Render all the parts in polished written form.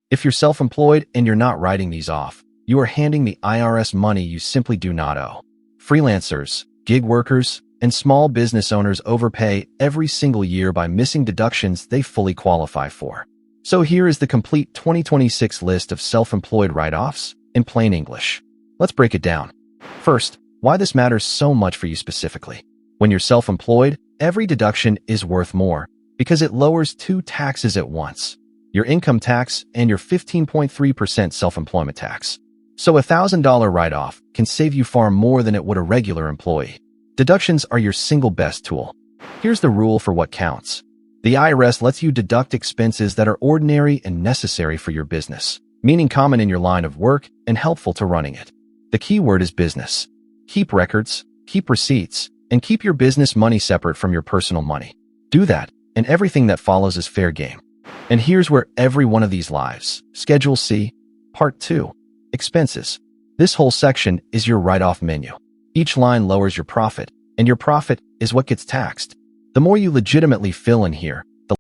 If you're self-employed and you're not writing these off, you are handing the IRS money you simply do not owe. Freelancers, gig workers, and small business owners overpay every single year by missing deductions they fully qualify for. So here is the complete 2026 list of self-employed write-offs in plain English. Let's break it down. First, why this matters so much for you specifically. When you're self-employed, every deduction is worth more because it lowers two taxes at once: your income tax and your 15.3% self-employment tax. So a $1,000 write-off can save you far more than it would a regular employee. Deductions are your single best tool. Here's the rule for what counts. The IRS lets you deduct expenses that are ordinary and necessary for your business, meaning common in your line of work and helpful to running it. The key word is business. Keep records, keep receipts, and keep your business money separate from your personal money. Do that, and everything that follows is fair game. And here's where every one of these lives. Schedule C, Part 2, Expenses. This whole section is your write-off menu. Each line lowers your profit, and your profit is what gets taxed. The more you legitimately fill in here, the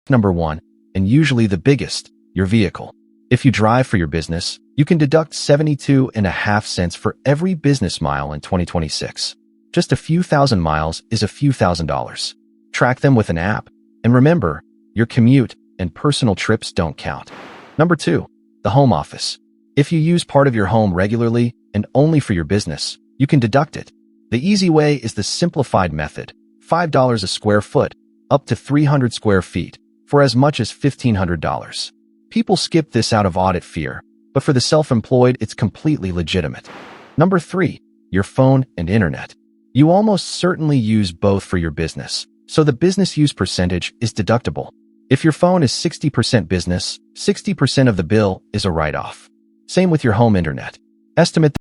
number one, and usually the biggest, your vehicle. If you drive for your business, you can deduct 72.5 cents for every business mile in 2026. Just a few thousand miles is a few $1,000s. Track them with an app. And remember, your commute and personal trips don't count. Number two, the home office. If you use part of your home regularly and only for your business, you can deduct it. The easy way is the simplified method: $5 a square foot, up to 300 square feet, for as much as $1,500. People skip this out of audit fear, but for the self-employed, it's completely legitimate. Number three, your phone and internet. You almost certainly use both for your business, so the business use percentage is deductible. If your phone is 60% business, 60% of the bill is a write-off. Same with your home internet. Estimate.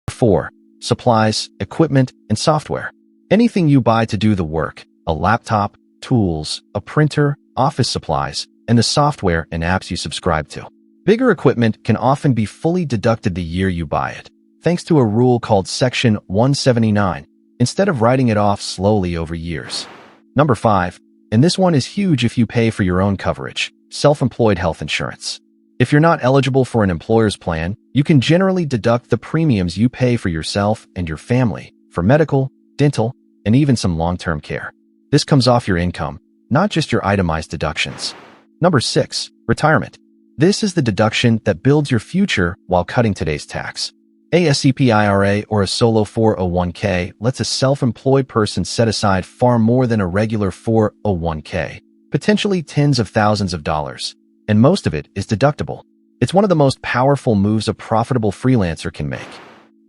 4. Supplies, equipment, and software. Anything you buy to do the work: a laptop, tools, a printer, office supplies, and the software and apps you subscribe to. Bigger equipment can often be fully deducted the year you buy it, thanks to a rule called Section 179, instead of writing it off slowly over years. Number 5, and this one is huge if you pay for your own coverage: self-employed health insurance. If you're not eligible for an employer's plan, you can generally deduct the premiums you pay for yourself and your family for medical, dental, and even some long-term care. This comes off your income, not just your itemized deductions. Number 6, retirement. This is the deduction that builds your future while cutting today's tax. A SEP IRA or a solo 401k lets a self-employed person set aside far more than a regular 401k, potentially tens of thousands of dollars, and most of it is deductible. It's one of the most powerful moves a profitable freelancer can make.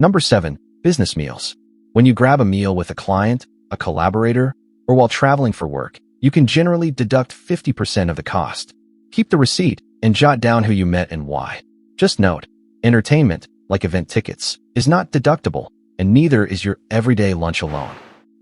Number 7, business meals. When you grab a meal with a client, a collaborator, or while traveling for work, you can generally deduct 50% of the cost. Keep the receipt and jot down who you met and why. Just note, entertainment, like event tickets, is not deductible, and neither is your everyday lunch alone.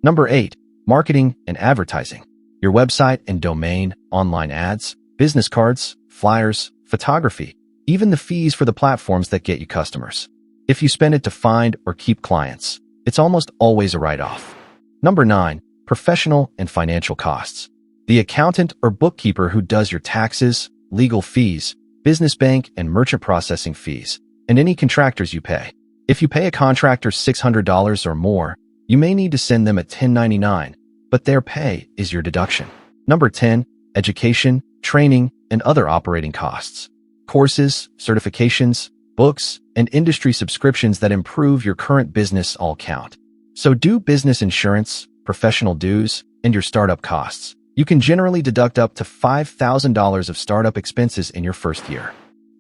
Number 8, marketing and advertising. Your website and domain, online ads, business cards, flyers, photography, even the fees for the platforms that get you customers. If you spend it to find or keep clients, it's almost always a write-off. Number 9, professional and financial costs. The accountant or bookkeeper who does your taxes, legal fees, business bank and merchant processing fees, and any contractors you pay. If you pay a contractor $600 or more, you may need to send them a 1099, but their pay is your deduction. Number 10, education, training, and other operating costs. Courses, certifications, books, and industry subscriptions that improve your current business all count. So do business insurance, professional dues, and your startup costs. You can generally deduct up to $5,000 of startup expenses in your first year.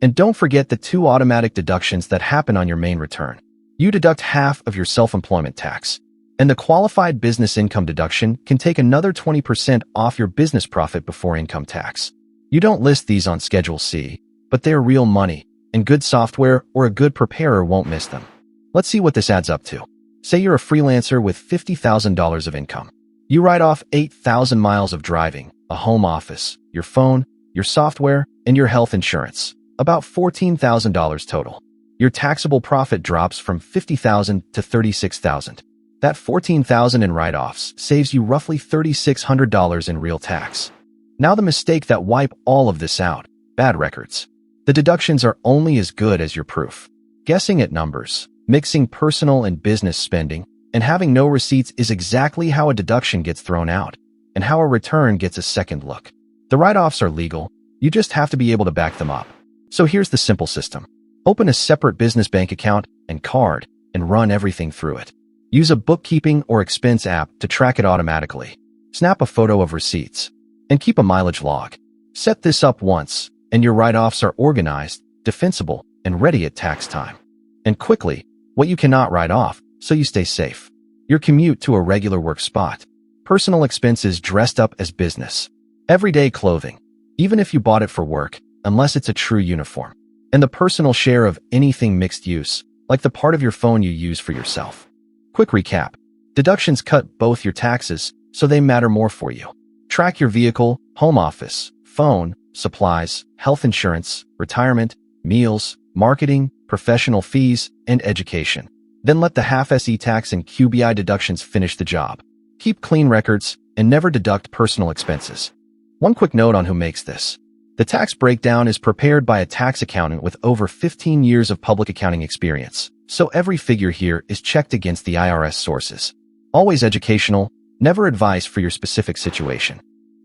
And don't forget the 2 automatic deductions that happen on your main return. You deduct half of your self-employment tax, and the qualified business income deduction can take another 20% off your business profit before income tax. You don't list these on Schedule C, but they're real money, and good software or a good preparer won't miss them. Let's see what this adds up to. Say you're a freelancer with $50,000 of income. You write off 8,000 miles of driving, a home office, your phone, your software, and your health insurance, about $14,000 total. Your taxable profit drops from $50,000 to $36,000. That $14,000 in write-offs saves you roughly $3,600 in real tax. Now the mistake that wipe all of this out: bad records. The deductions are only as good as your proof. Guessing at numbers, mixing personal and business spending, and having no receipts is exactly how a deduction gets thrown out, and how a return gets a second look. The write-offs are legal, you just have to be able to back them up. So here's the simple system. Open a separate business bank account and card and run everything through it. Use a bookkeeping or expense app to track it automatically. Snap a photo of receipts and keep a mileage log. Set this up once, and your write-offs are organized, defensible, and ready at tax time. And quickly, what you cannot write off, so you stay safe: your commute to a regular work spot, personal expenses dressed up as business, everyday clothing, even if you bought it for work, unless it's a true uniform, and the personal share of anything mixed use, like the part of your phone you use for yourself. Quick recap: deductions cut both your taxes, so they matter more for you. Track your vehicle, home office, phone, supplies, health insurance, retirement, meals, marketing, professional fees, and education. Then let the half-SE tax and QBI deductions finish the job. Keep clean records and never deduct personal expenses. One quick note on who makes this. The tax breakdown is prepared by a tax accountant with over 15 years of public accounting experience, so every figure here is checked against the IRS sources. Always educational, never advice for your specific situation.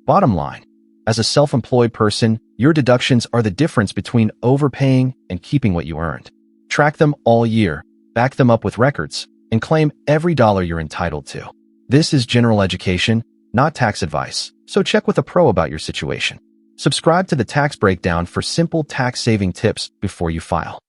Bottom line: as a self-employed person, your deductions are the difference between overpaying and keeping what you earned. Track them all year, back them up with records, and claim every dollar you're entitled to. This is general education, not tax advice, so check with a pro about your situation. Subscribe to the Tax Breakdown for simple tax-saving tips before you file.